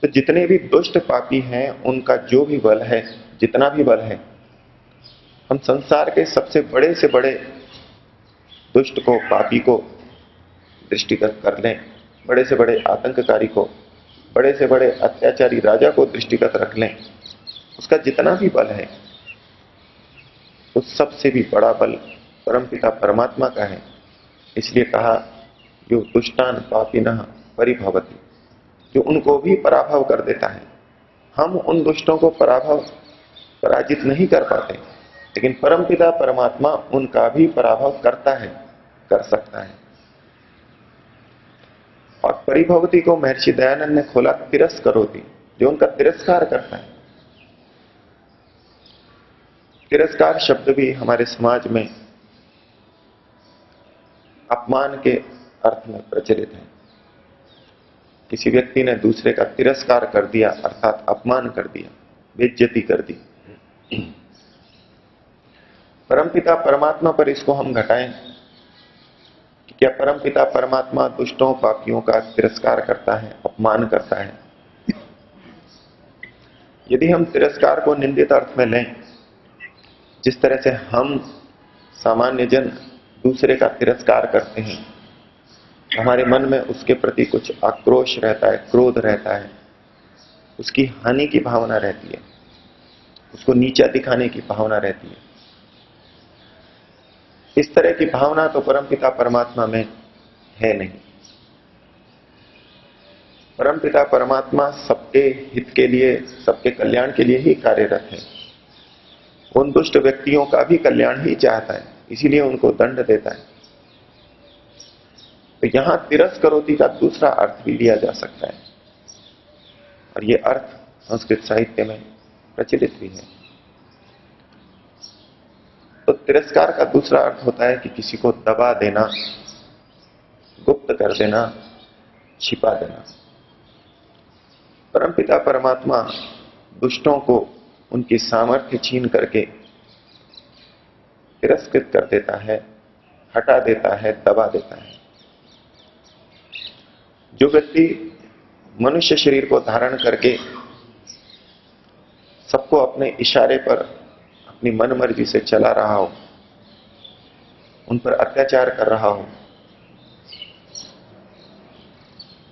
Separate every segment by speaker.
Speaker 1: तो जितने भी दुष्ट पापी हैं, उनका जो भी बल है, जितना भी बल है, हम संसार के सबसे बड़े से बड़े दुष्ट को, पापी को दृष्टिगत कर लें, बड़े से बड़े आतंककारी को, बड़े से बड़े अत्याचारी राजा को दृष्टिगत रख लें, उसका जितना भी बल है, उस सबसे भी बड़ा बल परमपिता परमात्मा का है। इसलिए कहा जो दुष्टान पापिनः परिभवति, जो उनको भी पराभव कर देता है। हम उन दुष्टों को पराजित नहीं कर पाते, लेकिन परमपिता परमात्मा उनका भी पराभव करता है, कर सकता है। और परिभवती को महर्षि दयानंद ने खोला तिरस्करोति, जो उनका तिरस्कार करता है। तिरस्कार शब्द भी हमारे समाज में अपमान के अर्थ में प्रचलित है। किसी व्यक्ति ने दूसरे का तिरस्कार कर दिया, अर्थात अपमान कर दिया, बेइज्जती कर दी। परमपिता परमात्मा पर इसको हम घटाएं कि क्या परमपिता परमात्मा दुष्टों पापियों का तिरस्कार करता है, अपमान करता है? यदि हम तिरस्कार को निंदित अर्थ में लें, जिस तरह से हम सामान्य जन दूसरे का तिरस्कार करते हैं, हमारे मन में उसके प्रति कुछ आक्रोश रहता है, क्रोध रहता है, उसकी हानि की भावना रहती है, उसको नीचा दिखाने की भावना रहती है। इस तरह की भावना तो परमपिता परमात्मा में है नहीं। परमपिता परमात्मा सबके हित के लिए, सबके कल्याण के लिए ही कार्यरत है। उन दुष्ट व्यक्तियों का भी कल्याण ही चाहता है, इसीलिए उनको दंड देता है। तो यहां तिरस्करोति का दूसरा अर्थ भी लिया जा सकता है, और यह अर्थ संस्कृत साहित्य में प्रचलित भी है। तो तिरस्कार का दूसरा अर्थ होता है कि किसी को दबा देना, गुप्त कर देना, छिपा देना। परमपिता परमात्मा दुष्टों को उनकी सामर्थ्य छीन करके तिरस्कृत कर देता है, हटा देता है, दबा देता है। जो व्यक्ति मनुष्य शरीर को धारण करके सबको अपने इशारे पर अपनी मनमर्जी से चला रहा हो, उन पर अत्याचार कर रहा हो,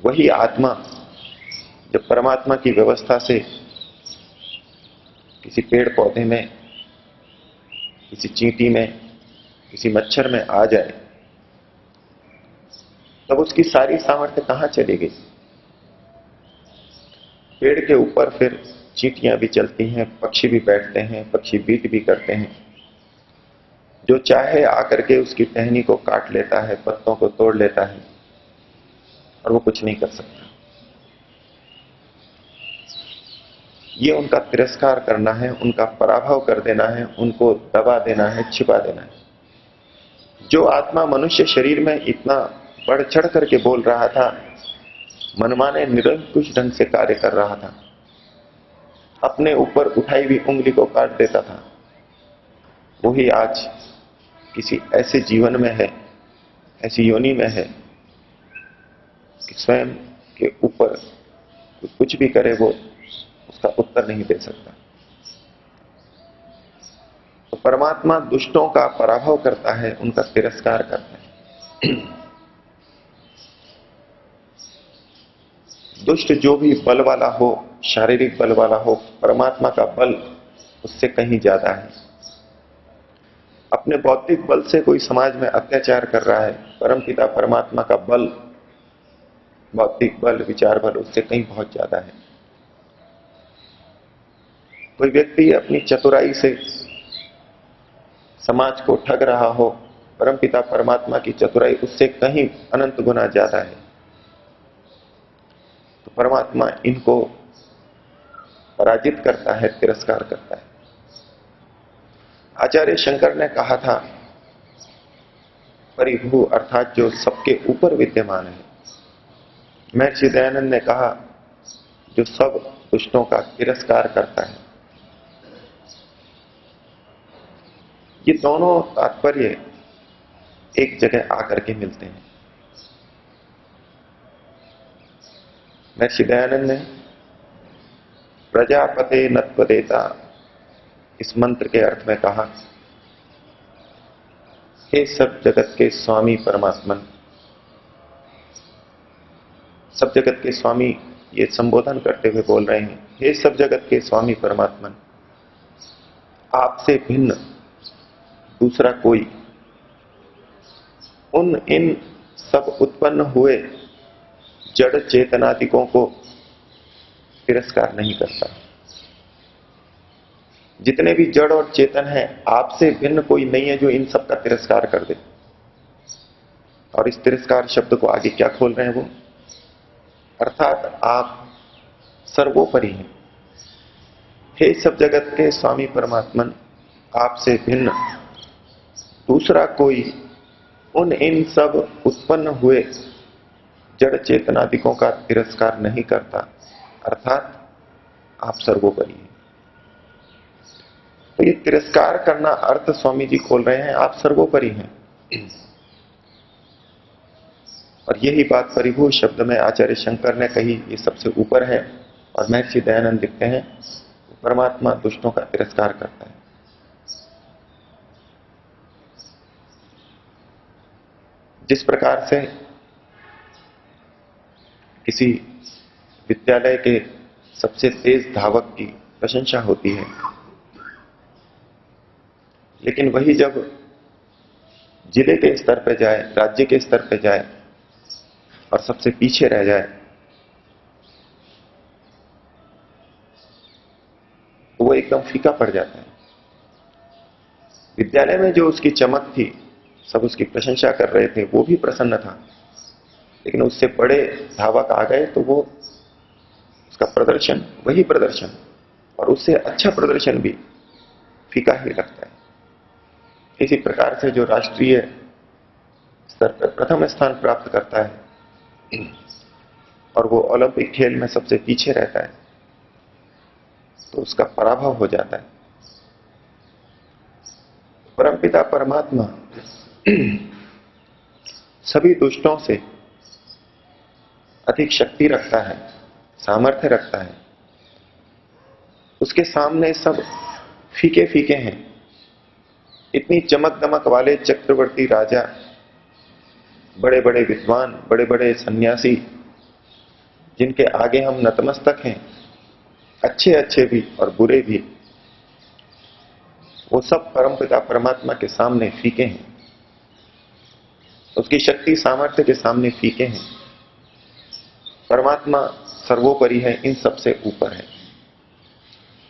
Speaker 1: वही आत्मा जब परमात्मा की व्यवस्था से किसी पेड़ पौधे में, किसी चींटी में, किसी मच्छर में आ जाए, तब उसकी सारी सामर्थ्य कहां चली गई? पेड़ के ऊपर फिर चींटियां भी चलती हैं, पक्षी भी बैठते हैं, पक्षी बीट भी करते हैं। जो चाहे आकर के उसकी टहनी को काट लेता है, पत्तों को तोड़ लेता है, और वो कुछ नहीं कर सकता। ये उनका तिरस्कार करना है, उनका पराभव कर देना है, उनको दबा देना है, छिपा देना है। जो आत्मा मनुष्य शरीर में इतना बढ़ चढ़ करके बोल रहा था, मनमाने निरंकुश ढंग से कार्य कर रहा था, अपने ऊपर उठाई हुई उंगली को काट देता था, वही आज किसी ऐसे जीवन में है, ऐसी योनि में है कि स्वयं के ऊपर कुछ भी करे वो उसका उत्तर नहीं दे सकता। तो परमात्मा दुष्टों का पराभव करता है, उनका तिरस्कार करता है। दुष्ट जो भी बल वाला हो, शारीरिक बल वाला हो, परमात्मा का बल उससे कहीं ज्यादा है। अपने बौद्धिक बल से कोई समाज में अत्याचार कर रहा है, परमपिता परमात्मा का बल, बौद्धिक बल, विचार बल उससे कहीं बहुत ज्यादा है। कोई व्यक्ति अपनी चतुराई से समाज को ठग रहा हो, परमपिता परमात्मा की चतुराई उससे कहीं अनंत गुना ज्यादा है। तो परमात्मा इनको पराजित करता है, तिरस्कार करता है। आचार्य शंकर ने कहा था, परिभू अर्थात जो सबके ऊपर विद्यमान है। महर्षि दयानंद ने कहा, जो सब दुष्टों का तिरस्कार करता है। ये दोनों तात्पर्य एक जगह आकर के मिलते हैं। महर्षि दयानंद ने प्रजापते नत्वदेता इस मंत्र के अर्थ में कहा, हे सब जगत के स्वामी परमात्मन। सब जगत के स्वामी ये संबोधन करते हुए बोल रहे हैं, हे सब जगत के स्वामी परमात्मन, आपसे भिन्न दूसरा कोई उन इन सब उत्पन्न हुए जड़ चेतनादिकों को तिरस्कार नहीं करता। जितने भी जड़ और चेतन हैं, आपसे भिन्न कोई नहीं है जो इन सब का तिरस्कार कर दे। और इस तिरस्कार शब्द को आगे क्या खोल रहे हैं वो, अर्थात आप सर्वोपरि हैं। हे सब जगत के स्वामी परमात्मन, आपसे भिन्न दूसरा कोई उन इन सब उत्पन्न हुए जड़ चेतनादिकों का तिरस्कार नहीं करता, अर्थात आप सर्वोपरि हैं। तो ये तिरस्कार करना अर्थ स्वामी जी खोल रहे हैं, आप सर्वोपरि हैं। और यही बात परिभू शब्द में आचार्य शंकर ने कही, ये सबसे ऊपर है। और महर्षि दयानंद लिखते हैं, परमात्मा दुष्टों का तिरस्कार करता है। जिस प्रकार से किसी विद्यालय के सबसे तेज धावक की प्रशंसा होती है, लेकिन वही जब जिले के स्तर पर जाए, राज्य के स्तर पर जाए और सबसे पीछे रह जाए, तो वो एकदम फीका पड़ जाता है। विद्यालय में जो उसकी चमक थी, सब उसकी प्रशंसा कर रहे थे, वो भी प्रसन्न था, लेकिन उससे बड़े धावक आ गए तो वो उसका प्रदर्शन वही प्रदर्शन और उससे अच्छा प्रदर्शन भी फीका ही लगता है। इसी प्रकार से जो राष्ट्रीय स्तर पर प्रथम स्थान प्राप्त करता है और वो ओलंपिक खेल में सबसे पीछे रहता है, तो उसका पराभव हो जाता है। परमपिता परमात्मा सभी दुष्टों से अधिक शक्ति रखता है, सामर्थ्य रखता है। उसके सामने सब फीके फीके हैं। इतनी चमक दमक वाले चक्रवर्ती राजा, बड़े बड़े विद्वान, बड़े बड़े सन्यासी, जिनके आगे हम नतमस्तक हैं, अच्छे अच्छे भी और बुरे भी, वो सब परमपिता परमात्मा के सामने फीके हैं। उसकी शक्ति सामर्थ्य के सामने फीके हैं। परमात्मा सर्वोपरि है, इन सबसे ऊपर है।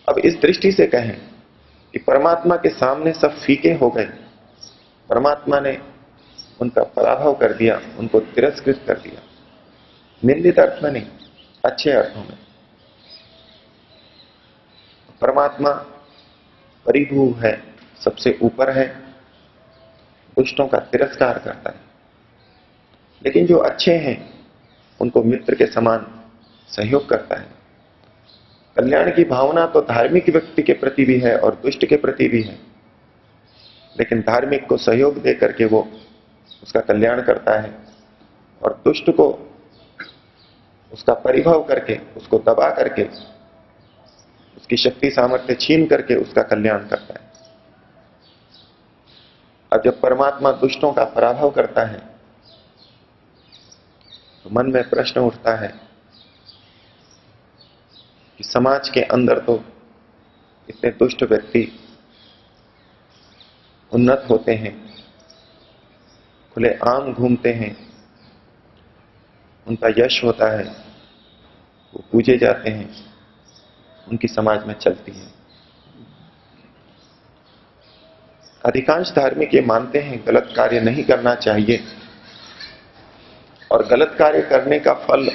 Speaker 1: अब इस दृष्टि से कहें कि परमात्मा के सामने सब फीके हो गए, परमात्मा ने उनका पराभव कर दिया, उनको तिरस्कृत कर दिया। निंदित अर्थ में नहीं, अच्छे अर्थों में। परमात्मा परिभू है, सबसे ऊपर है, दुष्टों का तिरस्कार करता है। लेकिन जो अच्छे हैं उनको मित्र के समान सहयोग करता है। कल्याण की भावना तो धार्मिक व्यक्ति के प्रति भी है और दुष्ट के प्रति भी है, लेकिन धार्मिक को सहयोग दे करके वो उसका कल्याण करता है और दुष्ट को उसका परिभव करके, उसको दबा करके, उसकी शक्ति सामर्थ्य छीन करके उसका कल्याण करता है। अब जब परमात्मा दुष्टों का पराभव करता है तो मन में प्रश्न उठता है कि समाज के अंदर तो इतने दुष्ट व्यक्ति उन्नत होते हैं, खुले आम घूमते हैं, उनका यश होता है, वो पूजे जाते हैं, उनकी समाज में चलती है। अधिकांश धार्मिक ये मानते हैं गलत कार्य नहीं करना चाहिए और गलत कार्य करने का फल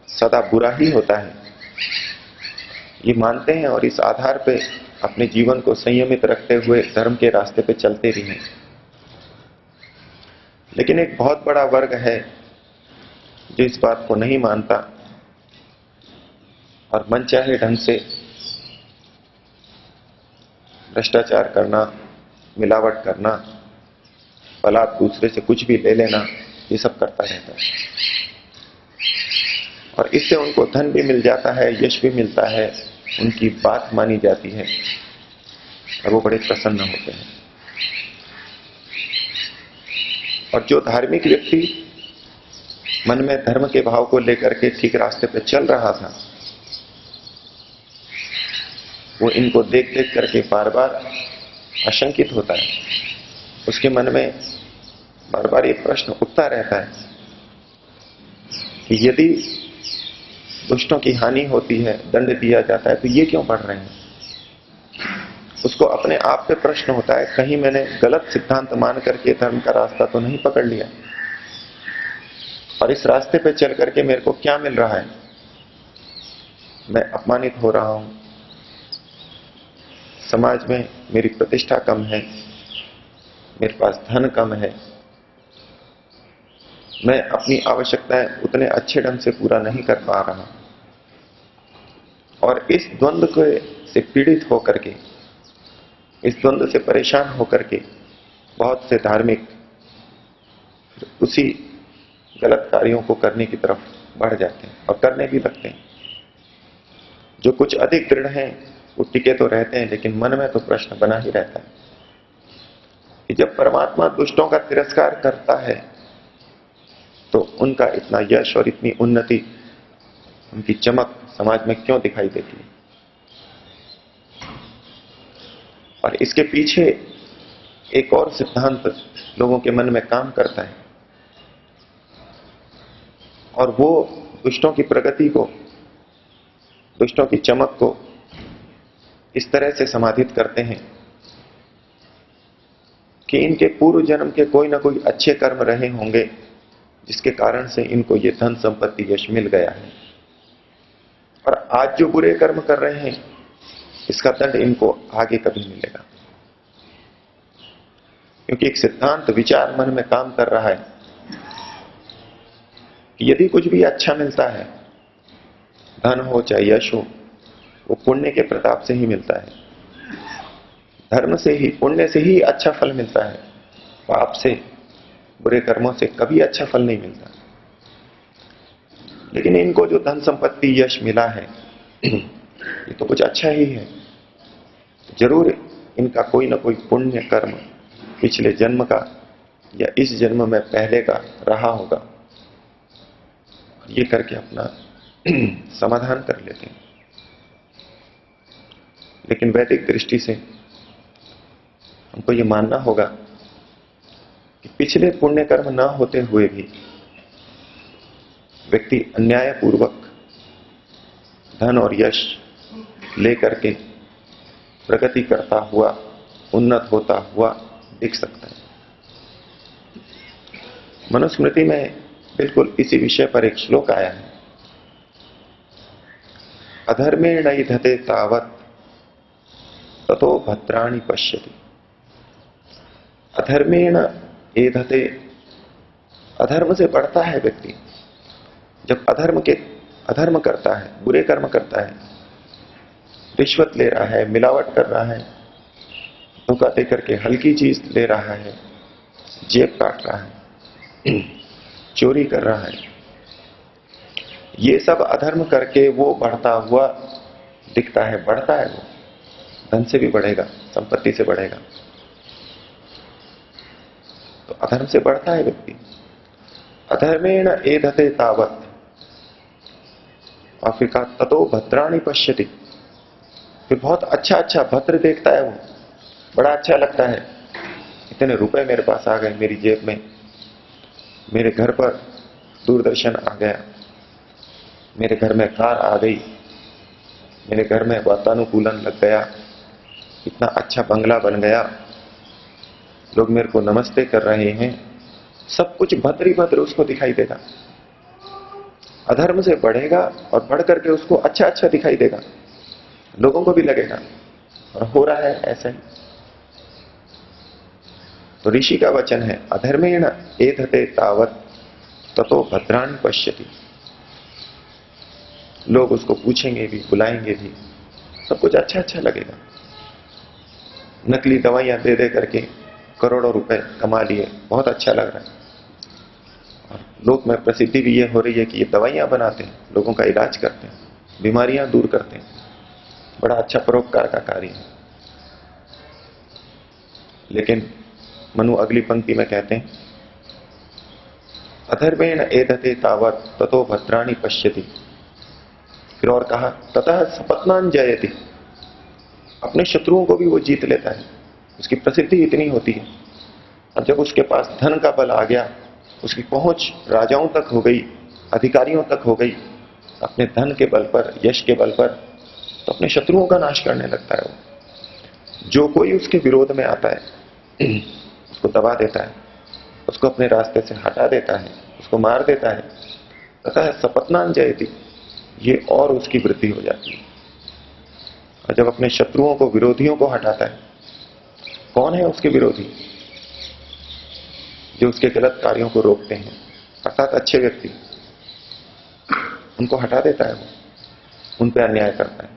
Speaker 1: सदा बुरा ही होता है, ये मानते हैं और इस आधार पे अपने जीवन को संयमित रखते हुए धर्म के रास्ते पे चलते भी हैं। लेकिन एक बहुत बड़ा वर्ग है जो इस बात को नहीं मानता और मनचाहे ढंग से भ्रष्टाचार करना, मिलावट करना, बलात् दूसरे से कुछ भी ले लेना, ये सब करता रहता है। और इससे उनको धन भी मिल जाता है, यश भी मिलता है, उनकी बात मानी जाती है और वो बड़े प्रसन्न होते हैं। और जो धार्मिक व्यक्ति मन में धर्म के भाव को लेकर के ठीक रास्ते पे चल रहा था, वो इनको देख देख करके बार बार आशंकित होता है। उसके मन में बार बार ये प्रश्न उठता रहता है कि यदि दुष्टों की हानि होती है, दंड दिया जाता है, तो ये क्यों बढ़ रहे हैं। उसको अपने आप पे प्रश्न होता है, कहीं मैंने गलत सिद्धांत मान करके धर्म का रास्ता तो नहीं पकड़ लिया, और इस रास्ते पे चल करके मेरे को क्या मिल रहा है। मैं अपमानित हो रहा हूं, समाज में मेरी प्रतिष्ठा कम है, मेरे पास धन कम है, मैं अपनी आवश्यकताएं उतने अच्छे ढंग से पूरा नहीं कर पा रहा। और इस द्वंद्व से पीड़ित होकर के, इस द्वंद्व से परेशान होकर के बहुत से धार्मिक उसी गलत कार्यों को करने की तरफ बढ़ जाते हैं और करने भी लगते हैं। जो कुछ अधिक दृढ़ हैं वो टिके तो रहते हैं, लेकिन मन में तो प्रश्न बना ही रहता है कि जब परमात्मा दुष्टों का तिरस्कार करता है तो उनका इतना यश और इतनी उन्नति, उनकी चमक समाज में क्यों दिखाई देती है। और इसके पीछे एक और सिद्धांत लोगों के मन में काम करता है, और वो दुष्टों की प्रगति को, दुष्टों की चमक को इस तरह से समाधित करते हैं कि इनके पूर्व जन्म के कोई ना कोई अच्छे कर्म रहे होंगे जिसके कारण से इनको ये धन संपत्ति यश मिल गया है, और आज जो बुरे कर्म कर रहे हैं इसका दंड इनको आगे कभी मिलेगा। क्योंकि एक सिद्धांत विचार मन में काम कर रहा है कि यदि कुछ भी अच्छा मिलता है, धन हो चाहे यश हो, वो पुण्य के प्रताप से ही मिलता है, धर्म से ही, पुण्य से ही अच्छा फल मिलता है। पाप से, बुरे कर्मों से कभी अच्छा फल नहीं मिलता। लेकिन इनको जो धन संपत्ति यश मिला है ये तो कुछ अच्छा ही है, जरूर इनका कोई ना कोई पुण्य कर्म पिछले जन्म का या इस जन्म में पहले का रहा होगा। ये करके अपना समाधान कर लेते हैं। लेकिन वैदिक दृष्टि से हमको ये मानना होगा कि पिछले पुण्य कर्म ना होते हुए भी व्यक्ति अन्यायपूर्वक धन और यश लेकर के प्रगति करता हुआ, उन्नत होता हुआ दिख सकता है। मनुस्मृति में बिल्कुल इसी विषय पर एक श्लोक आया है, अधर्मेण ईधते तावत् ततो भद्राणि पश्यति। अधर्मेण एधते, अधर्म से बढ़ता है व्यक्ति जब अधर्म करता है, बुरे कर्म करता है, रिश्वत ले रहा है, मिलावट कर रहा है, धोखा दे करके हल्की चीज ले रहा है, जेब काट रहा है, चोरी कर रहा है, ये सब अधर्म करके वो बढ़ता हुआ दिखता है, बढ़ता है, वो धन से भी बढ़ेगा, संपत्ति से बढ़ेगा, तो अधर्म से बढ़ता है व्यक्ति। अधर्मेण एधते तावत्, और फिर कहा ततो भद्राणि पश्यति, फिर बहुत अच्छा अच्छा भद्र देखता है, वो बड़ा अच्छा लगता है, इतने रुपए मेरे पास आ गए, मेरी जेब में, मेरे घर पर दूरदर्शन आ गया, मेरे घर में कार आ गई, मेरे घर में वातानुकूलन लग गया, इतना अच्छा बंगला बन गया, लोग मेरे को नमस्ते कर रहे हैं, सब कुछ भद्र ही भद्र उसको दिखाई देगा। अधर्म से बढ़ेगा और बढ़ करके उसको अच्छा अच्छा दिखाई देगा, लोगों को भी लगेगा, और हो रहा है ऐसा ही। तो ऋषि का वचन है, अधर्मेण एधते तावत् ततो भद्राणि पश्यति। लोग उसको पूछेंगे भी, बुलाएंगे भी, सब कुछ अच्छा अच्छा लगेगा। नकली दवाइयां दे दे करके करोड़ों रुपए कमा लिए, बहुत अच्छा लग रहा है, और लोक में प्रसिद्धि भी ये हो रही है कि ये दवाइयां बनाते हैं, लोगों का इलाज करते हैं, बीमारियां दूर करते हैं। बड़ा अच्छा परोपकार का कार्य है। लेकिन मनु अगली पंक्ति में कहते हैं, अधर्मेण एधते तावत ततो भद्राणि पश्यति। फिर और कहा, ततः सपत्नान जयति। अपने शत्रुओं को भी वो जीत लेता है, उसकी प्रसिद्धि इतनी होती है। और जब उसके पास धन का बल आ गया, उसकी पहुंच राजाओं तक हो गई, अधिकारियों तक हो गई, अपने धन के बल पर, यश के बल पर, तो अपने शत्रुओं का नाश करने लगता है वो। जो कोई उसके विरोध में आता है उसको दबा देता है, उसको अपने रास्ते से हटा देता है, उसको मार देता है। तथा सपत्नान जयति, ये और उसकी वृद्धि हो जाती है। और जब अपने शत्रुओं को, विरोधियों को हटाता है, कौन है उसके विरोधी? जो उसके गलत कार्यों को रोकते हैं, अर्थात अच्छे व्यक्ति, उनको हटा देता है वो, उन पर अन्याय करता है,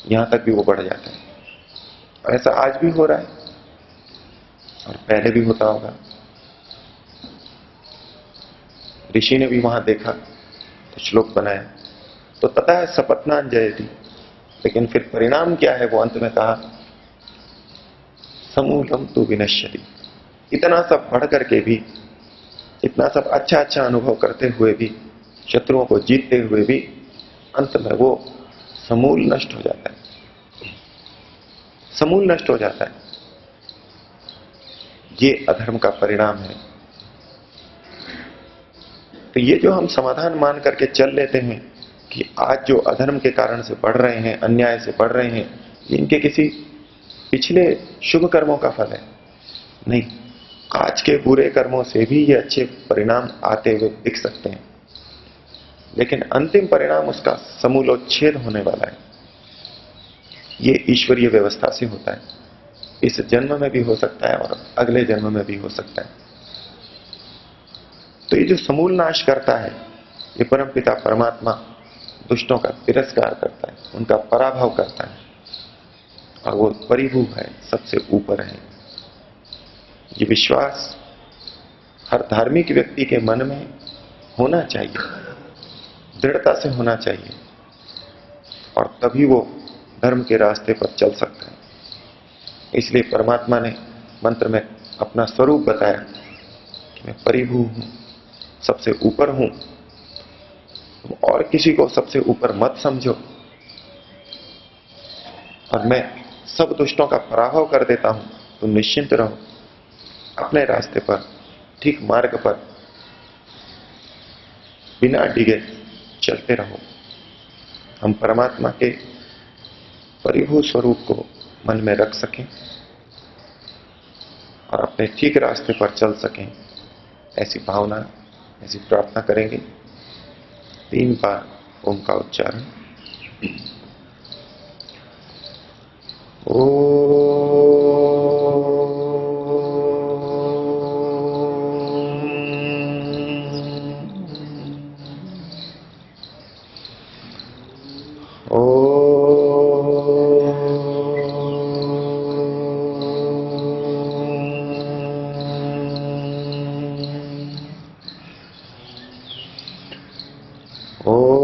Speaker 1: यहां तक भी वो बढ़ जाता है। और ऐसा आज भी हो रहा है और पहले भी होता होगा। ऋषि ने भी वहां देखा तो श्लोक बनाया, तो तथा सपत्नान जयति। लेकिन फिर परिणाम क्या है, वो अंत में कहा, समूलम तु विनश्यति। इतना सब बढ़ करके भी, इतना सब अच्छा अच्छा अनुभव करते हुए भी, शत्रुओं को जीतते हुए भी, अंत में वो समूल नष्ट हो जाता है, समूल नष्ट हो जाता है। ये अधर्म का परिणाम है। तो ये जो हम समाधान मान करके चल लेते हैं कि आज जो अधर्म के कारण से बढ़ रहे हैं, अन्याय से बढ़ रहे हैं, ये इनके किसी पिछले शुभ कर्मों का फल है, नहीं। आज के बुरे कर्मों से भी ये अच्छे परिणाम आते हुए दिख सकते हैं, लेकिन अंतिम परिणाम उसका समूलोच्छेद होने वाला है। ये ईश्वरीय व्यवस्था से होता है। इस जन्म में भी हो सकता है और अगले जन्म में भी हो सकता है। तो ये जो समूल नाश करता है, ये परमपिता परमात्मा दुष्टों का तिरस्कार करता है, उनका पराभव करता है, और वो परिभू है, सबसे ऊपर है। ये विश्वास हर धार्मिक व्यक्ति के मन में होना चाहिए, दृढ़ता से होना चाहिए, और तभी वो धर्म के रास्ते पर चल सकता है। इसलिए परमात्मा ने मंत्र में अपना स्वरूप बताया कि मैं परिभू हूं, सबसे ऊपर हूं। तुम और किसी को सबसे ऊपर मत समझो, और मैं सब दुष्टों का पराभव कर देता हूं। तुम निश्चिंत रहो, अपने रास्ते पर, ठीक मार्ग पर बिना डिगे चलते रहो। हम परमात्मा के परिभू स्वरूप को मन में रख सकें और अपने ठीक रास्ते पर चल सकें, ऐसी भावना, ऐसी प्रार्थना करेंगे। 3 बार ओम का उच्चारण। ओ